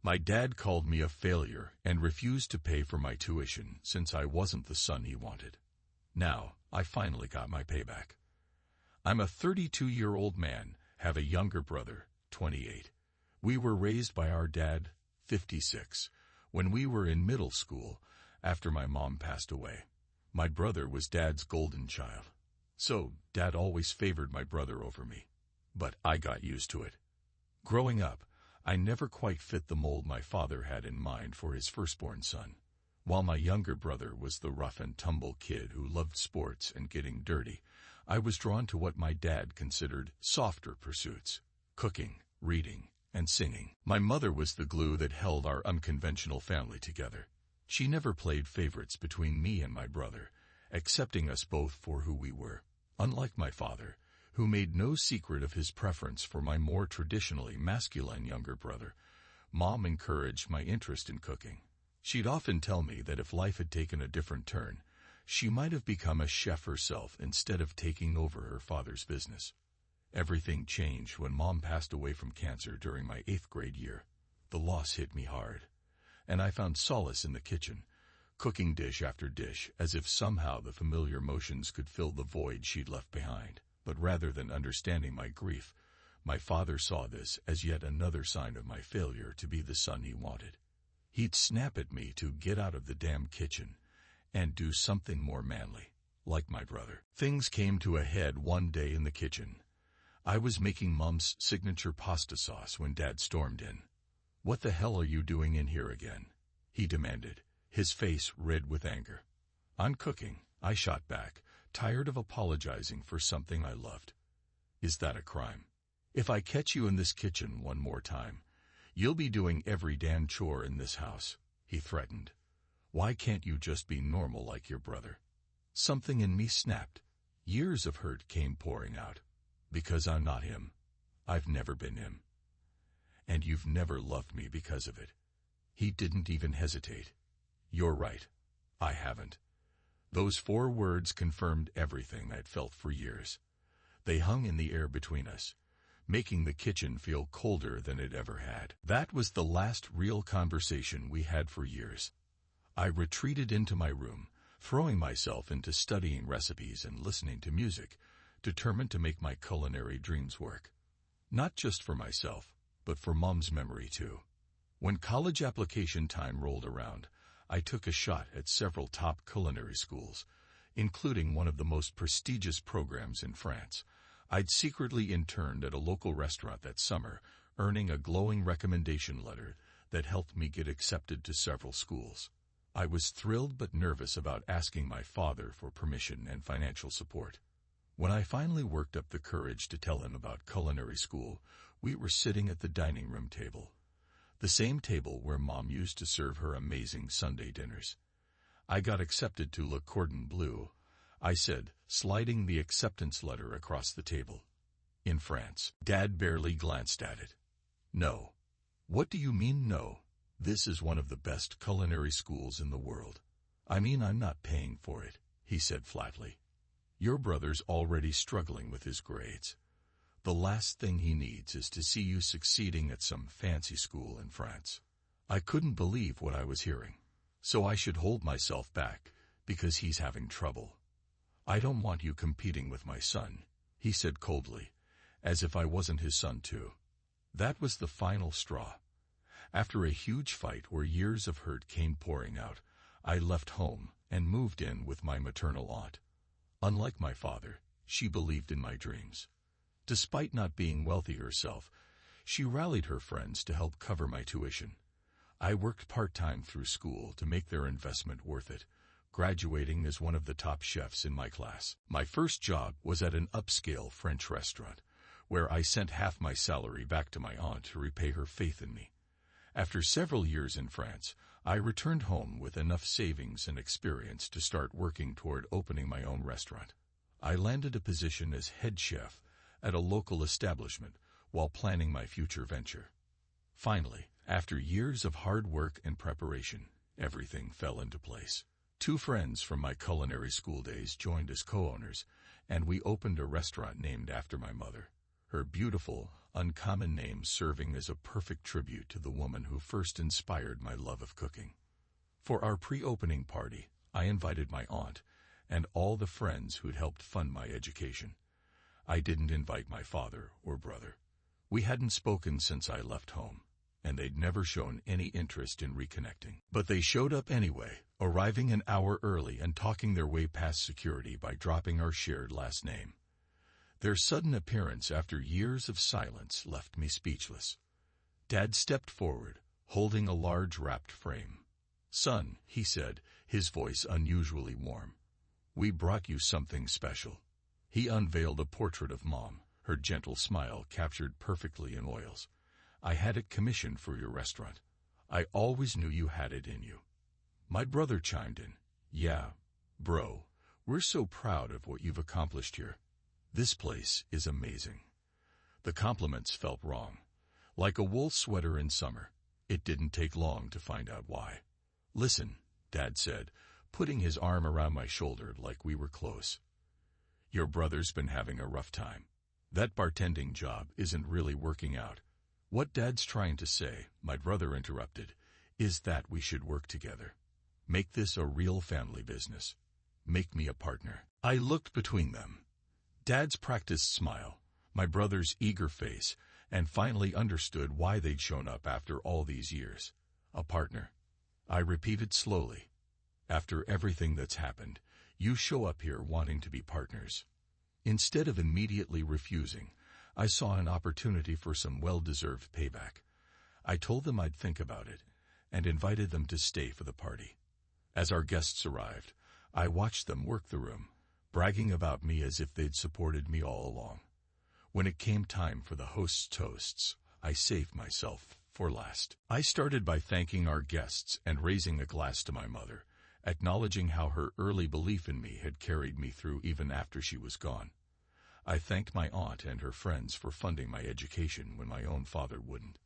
My dad called me a failure and refused to pay for my tuition since I wasn't the son he wanted. Now, I finally got my payback. I'm a 32-year-old man, have a younger brother, 28. We were raised by our dad, 56, when we were in middle school after my mom passed away. My brother was Dad's golden child. So, Dad always favored my brother over me. But I got used to it. Growing up, I never quite fit the mold my father had in mind for his firstborn son. While my younger brother was the rough-and-tumble kid who loved sports and getting dirty, I was drawn to what my dad considered softer pursuits: cooking, reading, and singing. My mother was the glue that held our unconventional family together. She never played favorites between me and my brother, accepting us both for who we were. Unlike my father, who made no secret of his preference for my more traditionally masculine younger brother, Mom encouraged my interest in cooking. She'd often tell me that if life had taken a different turn, she might have become a chef herself instead of taking over her father's business. Everything changed when Mom passed away from cancer during my 8th grade year. The loss hit me hard, and I found solace in the kitchen, cooking dish after dish as if somehow the familiar motions could fill the void she'd left behind. But rather than understanding my grief, my father saw this as yet another sign of my failure to be the son he wanted. He'd snap at me to get out of the damn kitchen and do something more manly, like my brother. Things came to a head one day in the kitchen. I was making Mom's signature pasta sauce when Dad stormed in. "What the hell are you doing in here again?" he demanded, his face red with anger. "I'm cooking," I shot back, tired of apologizing for something I loved. "Is that a crime? If I catch you in this kitchen one more time, you'll be doing every damn chore in this house," he threatened. "Why can't you just be normal like your brother?" Something in me snapped. Years of hurt came pouring out. "Because I'm not him. I've never been him. And you've never loved me because of it." He didn't even hesitate. "You're right. I haven't." Those 4 words confirmed everything I'd felt for years. They hung in the air between us, making the kitchen feel colder than it ever had. That was the last real conversation we had for years. I retreated into my room, throwing myself into studying recipes and listening to music, determined to make my culinary dreams work. Not just for myself, but for Mom's memory too. When college application time rolled around, I took a shot at several top culinary schools, including one of the most prestigious programs in France. I'd secretly interned at a local restaurant that summer, earning a glowing recommendation letter that helped me get accepted to several schools. I was thrilled but nervous about asking my father for permission and financial support. When I finally worked up the courage to tell him about culinary school, we were sitting at the dining room table, the same table where Mom used to serve her amazing Sunday dinners. "I got accepted to Le Cordon Bleu," I said, sliding the acceptance letter across the table. "In France." Dad barely glanced at it. "No." "What do you mean, no? This is one of the best culinary schools in the world." "I mean, I'm not paying for it," he said flatly. "Your brother's already struggling with his grades. The last thing he needs is to see you succeeding at some fancy school in France." I couldn't believe what I was hearing. "So I should hold myself back because he's having trouble." "I don't want you competing with my son," he said coldly, as if I wasn't his son too. That was the final straw. After a huge fight where years of hurt came pouring out, I left home and moved in with my maternal aunt. Unlike my father, she believed in my dreams. Despite not being wealthy herself, she rallied her friends to help cover my tuition. I worked part-time through school to make their investment worth it, graduating as one of the top chefs in my class. My first job was at an upscale French restaurant, where I sent half my salary back to my aunt to repay her faith in me. After several years in France, I returned home with enough savings and experience to start working toward opening my own restaurant. I landed a position as head chef at a local establishment while planning my future venture. Finally, after years of hard work and preparation, everything fell into place. 2 friends from my culinary school days joined as co-owners, and we opened a restaurant named after my mother. her beautiful, uncommon name serving as a perfect tribute to the woman who first inspired my love of cooking. For our pre-opening party, I invited my aunt and all the friends who'd helped fund my education. I didn't invite my father or brother. We hadn't spoken since I left home, and they'd never shown any interest in reconnecting. But they showed up anyway, arriving an hour early and talking their way past security by dropping our shared last name. Their sudden appearance after years of silence left me speechless. Dad stepped forward, holding a large wrapped frame. "Son," he said, his voice unusually warm, "we brought you something special." He unveiled a portrait of Mom, her gentle smile captured perfectly in oils. "I had it commissioned for your restaurant. I always knew you had it in you." My brother chimed in, "Yeah, bro, we're so proud of what you've accomplished here. This place is amazing." The compliments felt wrong. Like a wool sweater in summer, it didn't take long to find out why. "Listen," Dad said, putting his arm around my shoulder like we were close. "Your brother's been having a rough time. That bartending job isn't really working out." "What Dad's trying to say," my brother interrupted, "is that we should work together. Make this a real family business. Make me a partner." I looked between them. Dad's practiced smile, my brother's eager face, and finally understood why they'd shown up after all these years. "A partner," I repeated slowly. "After everything that's happened, you show up here wanting to be partners." Instead of immediately refusing, I saw an opportunity for some well-deserved payback. I told them I'd think about it, and invited them to stay for the party. As our guests arrived, I watched them work the room, bragging about me as if they'd supported me all along. When it came time for the host's toasts, I saved myself for last. I started by thanking our guests and raising a glass to my mother, acknowledging how her early belief in me had carried me through even after she was gone. I thanked my aunt and her friends for funding my education when my own father wouldn't.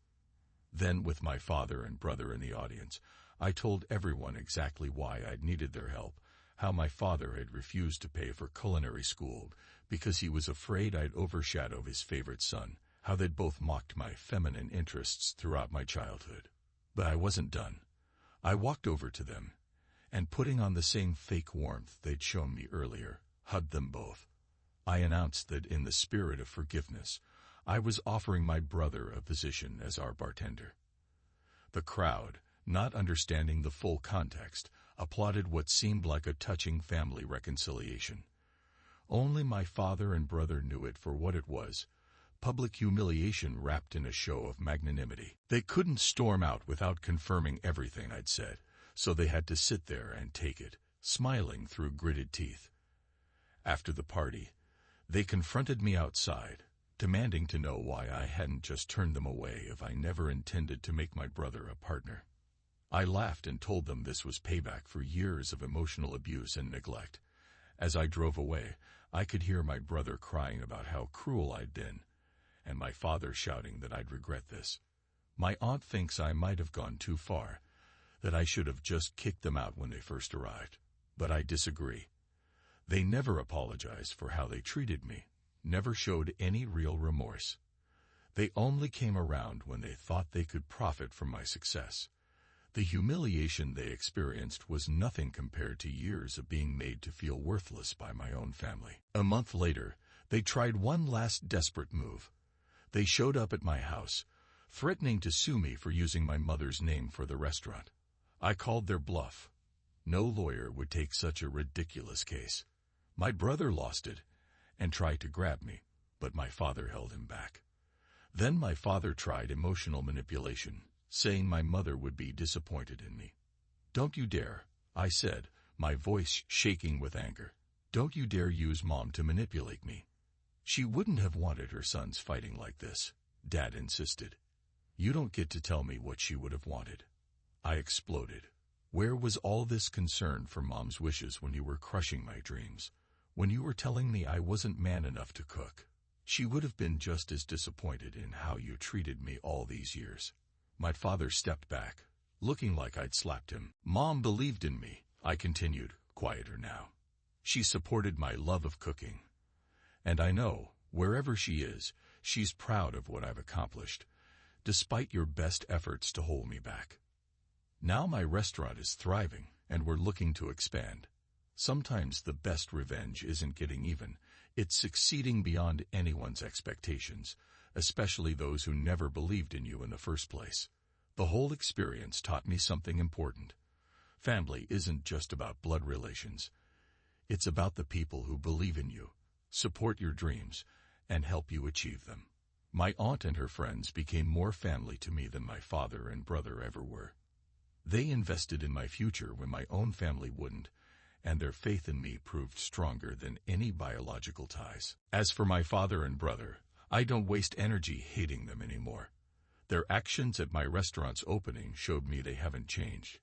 Then, with my father and brother in the audience, I told everyone exactly why I'd needed their help, how my father had refused to pay for culinary school because he was afraid I'd overshadow his favorite son, how they'd both mocked my feminine interests throughout my childhood. But I wasn't done. I walked over to them, and putting on the same fake warmth they'd shown me earlier, hugged them both. I announced that in the spirit of forgiveness, I was offering my brother a position as our bartender. The crowd, not understanding the full context, applauded what seemed like a touching family reconciliation. Only my father and brother knew it for what it was, public humiliation wrapped in a show of magnanimity. They couldn't storm out without confirming everything I'd said, so they had to sit there and take it, smiling through gritted teeth. After the party, they confronted me outside, demanding to know why I hadn't just turned them away if I never intended to make my brother a partner. I laughed and told them this was payback for years of emotional abuse and neglect. As I drove away, I could hear my brother crying about how cruel I'd been, and my father shouting that I'd regret this. My aunt thinks I might have gone too far, that I should have just kicked them out when they first arrived. But I disagree. They never apologized for how they treated me, never showed any real remorse. They only came around when they thought they could profit from my success. The humiliation they experienced was nothing compared to years of being made to feel worthless by my own family. A month later, they tried one last desperate move. They showed up at my house, threatening to sue me for using my mother's name for the restaurant. I called their bluff. No lawyer would take such a ridiculous case. My brother lost it and tried to grab me, but my father held him back. Then my father tried emotional manipulation, saying my mother would be disappointed in me. "Don't you dare," I said, my voice shaking with anger. "Don't you dare use Mom to manipulate me. She wouldn't have wanted her sons fighting like this," Dad insisted. "You don't get to tell me what she would have wanted." I exploded. Where was all this concern for Mom's wishes when you were crushing my dreams? When you were telling me I wasn't man enough to cook? She would have been just as disappointed in how you treated me all these years. My father stepped back, looking like I'd slapped him. "Mom believed in me," I continued, quieter now. "She supported my love of cooking. And I know, wherever she is, She's proud of what I've accomplished, despite your best efforts to hold me back. Now my restaurant is thriving, and we're looking to expand. Sometimes the best revenge isn't getting even, it's succeeding beyond anyone's expectations, especially those who never believed in you in the first place. The whole experience taught me something important. Family isn't just about blood relations. It's about the people who believe in you, support your dreams, and help you achieve them. My aunt and her friends became more family to me than my father and brother ever were. They invested in my future when my own family wouldn't, and their faith in me proved stronger than any biological ties. As for my father and brother, I don't waste energy hating them anymore. Their actions at my restaurant's opening showed me they haven't changed.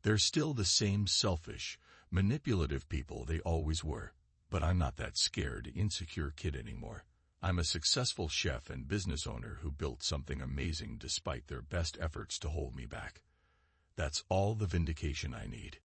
They're still the same selfish, manipulative people they always were, but I'm not that scared, insecure kid anymore. I'm a successful chef and business owner who built something amazing despite their best efforts to hold me back. That's all the vindication I need.